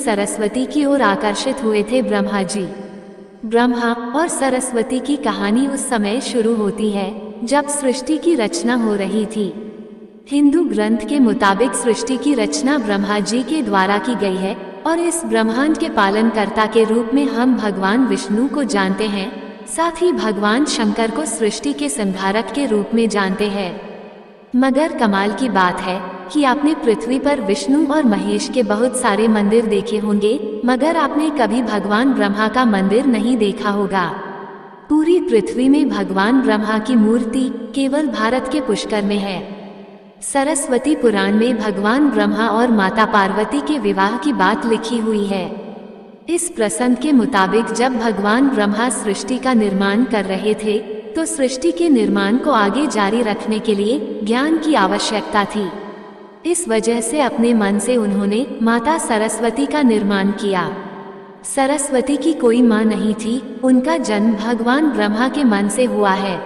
सरस्वती की ओर आकर्षित हुए थे ब्रह्मा जी। ब्रह्मा और सरस्वती की कहानी उस समय शुरू होती है जब सृष्टि की रचना हो रही थी। हिंदू ग्रंथ के मुताबिक सृष्टि की रचना ब्रह्मा जी के द्वारा की गई है और इस ब्रह्मांड के पालनकर्ता के रूप में हम भगवान विष्णु को जानते हैं। साथ ही भगवान शंकर को सृष्टि के संधारक के रूप में जानते हैं। मगर कमाल की बात है कि आपने पृथ्वी पर विष्णु और महेश के बहुत सारे मंदिर देखे होंगे, मगर आपने कभी भगवान ब्रह्मा का मंदिर नहीं देखा होगा। पूरी पृथ्वी में भगवान ब्रह्मा की मूर्ति केवल भारत के पुष्कर में है। सरस्वती पुराण में भगवान ब्रह्मा और माता पार्वती के विवाह की बात लिखी हुई है। इस प्रसंग के मुताबिक जब भगवान ब्रह्मा सृष्टि का निर्माण कर रहे थे तो सृष्टि के निर्माण को आगे जारी रखने के लिए ज्ञान की आवश्यकता थी। इस वजह से अपने मन से उन्होंने माता सरस्वती का निर्माण किया। सरस्वती की कोई माँ नहीं थी, उनका जन्म भगवान ब्रह्मा के मन से हुआ है।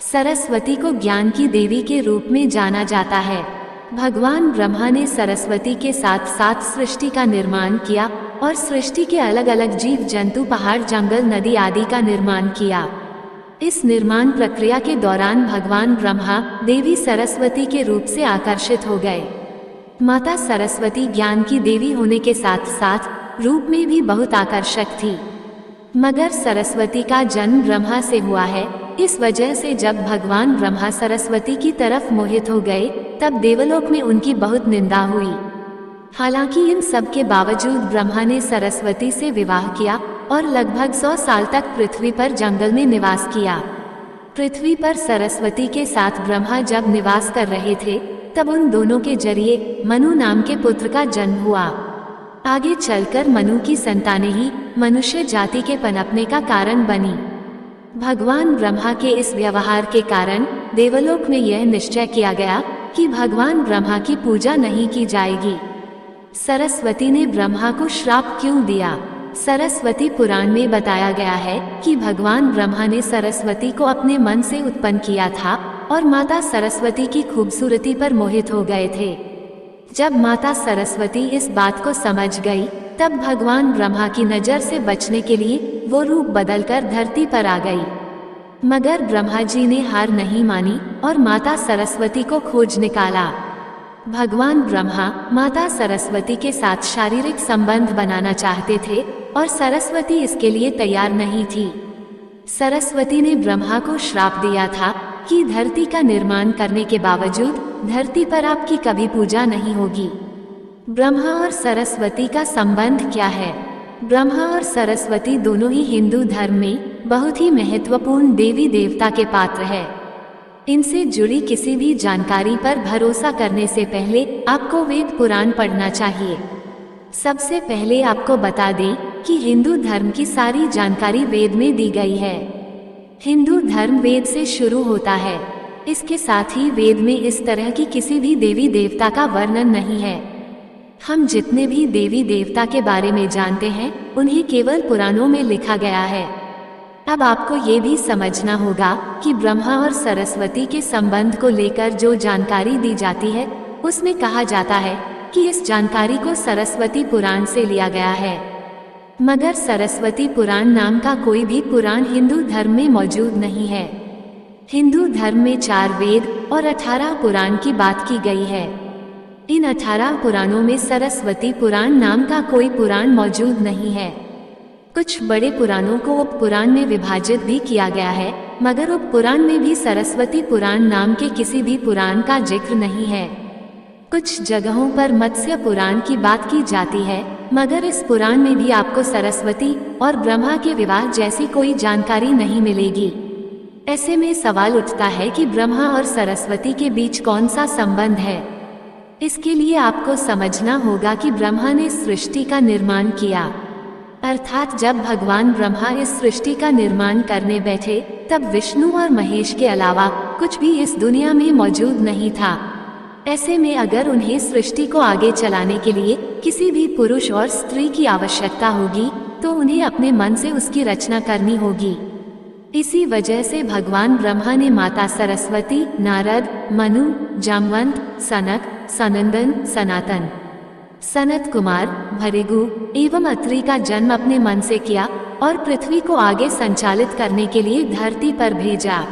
सरस्वती को ज्ञान की देवी के रूप में जाना जाता है। भगवान ब्रह्मा ने सरस्वती के साथ साथ सृष्टि का निर्माण किया और सृष्टि के अलग अलग जीव जंतु, पहाड़, जंगल, नदी आदि का निर्माण किया। इस निर्माण प्रक्रिया के दौरान भगवान ब्रह्मा देवी सरस्वती के रूप से आकर्षित हो गए। माता सरस्वती ज्ञान की देवी होने के साथ साथ रूप में भी बहुत आकर्षक थी। मगर सरस्वती का जन्म ब्रह्मा से हुआ है, इस वजह से जब भगवान ब्रह्मा सरस्वती की तरफ मोहित हो गए तब देवलोक में उनकी बहुत निंदा हुई। हालांकि इन सब के बावजूद ब्रह्मा ने सरस्वती से विवाह किया और लगभग 100 साल तक पृथ्वी पर जंगल में निवास किया। पृथ्वी पर सरस्वती के साथ ब्रह्मा जब निवास कर रहे थे तब उन दोनों के जरिए मनु नाम के पुत्र का जन्म हुआ। आगे चलकर मनु की संतानें ही मनुष्य जाति के पनपने का कारण बनी। भगवान ब्रह्मा के इस व्यवहार के कारण देवलोक में यह निश्चय किया गया कि भगवान ब्रह्मा की पूजा नहीं की जाएगी। सरस्वती ने ब्रह्मा को श्राप क्यों दिया? सरस्वती पुराण में बताया गया है कि भगवान ब्रह्मा ने सरस्वती को अपने मन से उत्पन्न किया था और माता सरस्वती की खूबसूरती पर मोहित हो गए थे। जब माता सरस्वती इस बात को समझ गई तब भगवान ब्रह्मा की नजर से बचने के लिए वो रूप बदलकर धरती पर आ गई। मगर ब्रह्मा जी ने हार नहीं मानी और माता सरस्वती को खोज निकाला। भगवान ब्रह्मा माता सरस्वती के साथ शारीरिक संबंध बनाना चाहते थे और सरस्वती इसके लिए तैयार नहीं थी। सरस्वती ने ब्रह्मा को श्राप दिया था कि धरती का निर्माण करने के बावजूद धरती पर आपकी कभी पूजा नहीं होगी। ब्रह्मा और सरस्वती का संबंध क्या है? ब्रह्मा और सरस्वती दोनों ही हिंदू धर्म में बहुत ही महत्वपूर्ण देवी देवता के पात्र है। इनसे जुड़ी किसी भी जानकारी पर भरोसा करने से पहले आपको वेद पुराण पढ़ना चाहिए। सबसे पहले आपको बता दें कि हिंदू धर्म की सारी जानकारी वेद में दी गई है। हिंदू धर्म वेद से शुरू होता है। इसके साथ ही वेद में इस तरह की किसी भी देवी देवता का वर्णन नहीं है। हम जितने भी देवी देवता के बारे में जानते हैं उन्हें केवल पुराणों में लिखा गया है। अब आपको ये भी समझना होगा कि ब्रह्मा और सरस्वती के संबंध को लेकर जो जानकारी दी जाती है उसमें कहा जाता है कि इस जानकारी को सरस्वती पुराण से लिया गया है। मगर सरस्वती पुराण नाम का कोई भी पुराण हिंदू धर्म में मौजूद नहीं है। हिंदू धर्म में 4 वेद और 18 पुराण की बात की गई है। इन 18 पुराणों में सरस्वती पुराण नाम का कोई पुराण मौजूद नहीं है। कुछ बड़े पुराणों को उप पुराण में विभाजित भी किया गया है, मगर उप पुराण में भी सरस्वती पुराण नाम के किसी भी पुराण का जिक्र नहीं है। कुछ जगहों पर मत्स्य पुराण की बात की जाती है, मगर इस पुराण में भी आपको सरस्वती और ब्रह्मा के विवाह जैसी कोई जानकारी नहीं मिलेगी। ऐसे में सवाल उठता है कि ब्रह्मा और सरस्वती के बीच कौन सा संबंध है। इसके लिए आपको समझना होगा कि ब्रह्मा ने सृष्टि का निर्माण किया, अर्थात जब भगवान ब्रह्मा इस सृष्टि का निर्माण करने बैठे तब विष्णु और महेश के अलावा कुछ भी इस दुनिया में मौजूद नहीं था। ऐसे में अगर उन्हें सृष्टि को आगे चलाने के लिए किसी भी पुरुष और स्त्री की आवश्यकता होगी तो उन्हें अपने मन से उसकी रचना करनी होगी। इसी वजह से भगवान ब्रह्मा ने माता सरस्वती, नारद, मनु, जामवंत, सनक, सनंदन, सनातन सनत कुमार, भृगु एवं अत्रि का जन्म अपने मन से किया और पृथ्वी को आगे संचालित करने के लिए धरती पर भेजा।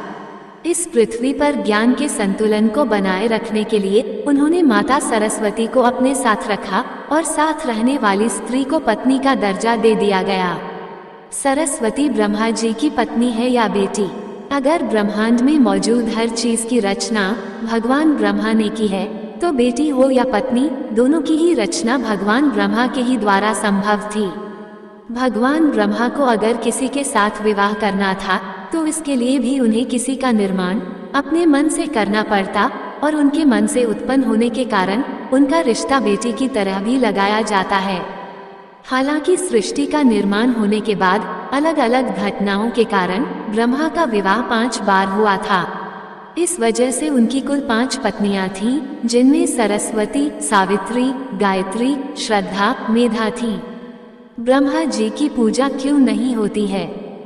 इस पृथ्वी पर ज्ञान के संतुलन को बनाए रखने के लिए उन्होंने माता सरस्वती को अपने साथ रखा और साथ रहने वाली स्त्री को पत्नी का दर्जा दे दिया गया। सरस्वती ब्रह्मा जी की पत्नी है या बेटी? अगर ब्रह्मांड में मौजूद हर चीज की रचना भगवान ब्रह्मा ने की है, तो बेटी हो या पत्नी, दोनों की ही रचना भगवान ब्रह्मा के ही द्वारा संभव थी। भगवान ब्रह्मा को अगर किसी के साथ विवाह करना था, तो इसके लिए भी उन्हें किसी का निर्माण अपने मन से करना पड़ता और उनके मन से उत्पन्न होने के कारण उनका रिश्ता बेटी की तरह भी लगाया जाता है। हालांकि सृष्टि का निर्माण होने के बाद अलग अलग घटनाओं के कारण ब्रह्मा का विवाह 5 बार हुआ था। इस वजह से उनकी कुल 5 पत्नियां थीं, जिनमें सरस्वती, सावित्री, गायत्री, श्रद्धा, मेधा थी। ब्रह्मा जी की पूजा क्यों नहीं होती है?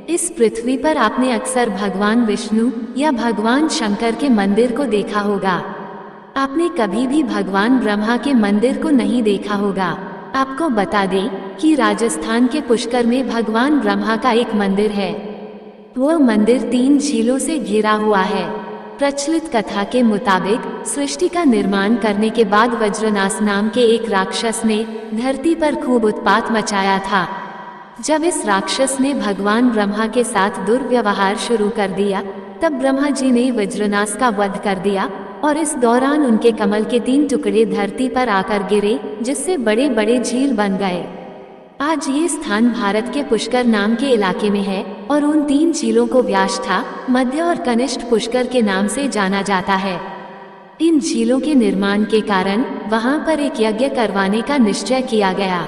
इस पृथ्वी पर आपने अक्सर भगवान विष्णु या भगवान शंकर के मंदिर को देखा होगा। आपने कभी भी भगवान ब्रह्मा के मंदिर को नहीं देखा होगा। आपको बता दें कि राजस्थान के पुष्कर में भगवान ब्रह्मा का एक मंदिर है। वो मंदिर 3 झीलों से घिरा हुआ है। प्रचलित कथा के मुताबिक सृष्टि का निर्माण करने के बाद वज्रनास नाम के एक राक्षस ने धरती पर खूब उत्पात मचाया था। जब इस राक्षस ने भगवान ब्रह्मा के साथ दुर्व्यवहार शुरू कर दिया, तब ब्रह्मा जी ने वज्रनास का वध कर दिया और इस दौरान उनके कमल के 3 टुकड़े धरती पर आकर गिरे, जिससे बड़े बड़े झील बन गए। आज ये स्थान भारत के पुष्कर नाम के इलाके में है और उन 3 झीलों को व्याष्ठा, मध्य और कनिष्ठ पुष्कर के नाम से जाना जाता है। इन झीलों के निर्माण के कारण वहां पर एक यज्ञ करवाने का निश्चय किया गया।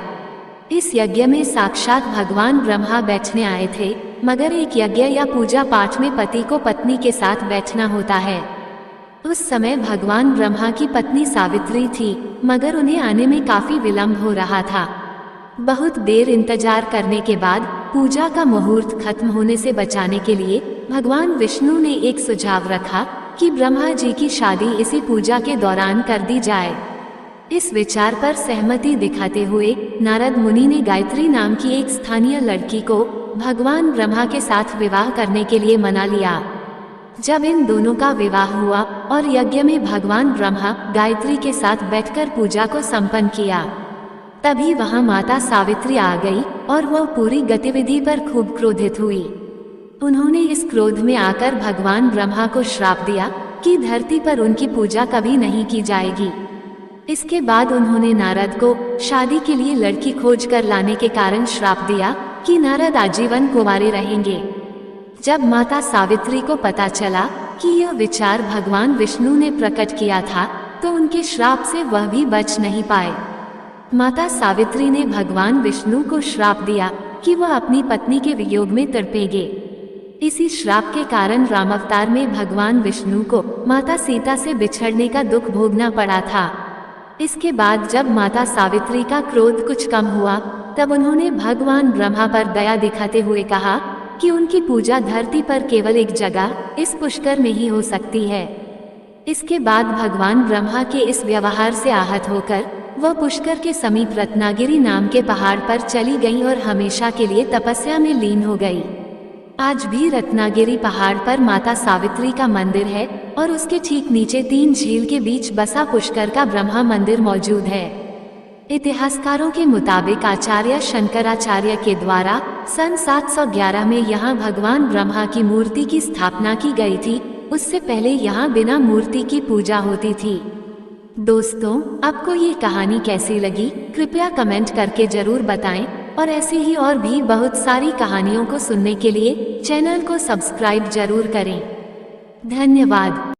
इस यज्ञ में साक्षात भगवान ब्रह्मा बैठने आए थे, मगर एक यज्ञ या पूजा पाठ में पति को पत्नी के साथ बैठना होता है। उस समय भगवान ब्रह्मा की पत्नी सावित्री थी, मगर उन्हें आने में काफी विलंब हो रहा था। बहुत देर इंतजार करने के बाद पूजा का मुहूर्त खत्म होने से बचाने के लिए भगवान विष्णु ने एक सुझाव रखा कि ब्रह्मा जी की शादी इसी पूजा के दौरान कर दी जाए। इस विचार पर सहमति दिखाते हुए नारद मुनि ने गायत्री नाम की एक स्थानीय लड़की को भगवान ब्रह्मा के साथ विवाह करने के लिए मना लिया। जब इन दोनों का विवाह हुआ और यज्ञ में भगवान ब्रह्मा गायत्री के साथ बैठकर पूजा को संपन्न किया, तभी वहां माता सावित्री आ गई और वह पूरी गतिविधि पर खूब क्रोधित हुई। उन्होंने इस क्रोध में आकर भगवान ब्रह्मा को श्राप दिया कि धरती पर उनकी पूजा कभी नहीं की जाएगी। इसके बाद उन्होंने नारद को शादी के लिए लड़की खोज कर लाने के कारण श्राप दिया कि नारद आजीवन कुंवारे रहेंगे। जब माता सावित्री को पता चला कि यह विचार भगवान विष्णु ने प्रकट किया था, तो उनके श्राप से वह भी बच नहीं पाए। माता सावित्री ने भगवान विष्णु को श्राप दिया कि वह अपनी पत्नी के वियोग में तड़पेंगे। इसी श्राप के कारण राम अवतार में भगवान विष्णु को माता सीता से बिछड़ने का दुख भोगना पड़ा था। इसके बाद जब माता सावित्री का क्रोध कुछ कम हुआ, तब उन्होंने भगवान ब्रह्मा पर दया दिखाते हुए कहा कि उनकी पूजा धरती पर केवल एक जगह, इस पुष्कर में ही हो सकती है। इसके बाद भगवान ब्रह्मा के इस व्यवहार से आहत होकर वह पुष्कर के समीप रत्नागिरी नाम के पहाड़ पर चली गई और हमेशा के लिए तपस्या में लीन हो गई। आज भी रत्नागिरी पहाड़ पर माता सावित्री का मंदिर है और उसके ठीक नीचे 3 झील के बीच बसा पुष्कर का ब्रह्मा मंदिर मौजूद है। इतिहासकारों के मुताबिक आचार्य शंकराचार्य के द्वारा सन 711 में यहाँ भगवान ब्रह्मा की मूर्ति की स्थापना की गई थी। उससे पहले यहाँ बिना मूर्ति की पूजा होती थी। दोस्तों, आपको ये कहानी कैसी लगी? कृपया कमेंट करके जरूर बताएं और ऐसे ही और भी बहुत सारी कहानियों को सुनने के लिए चैनल को सब्सक्राइब जरूर करें। धन्यवाद।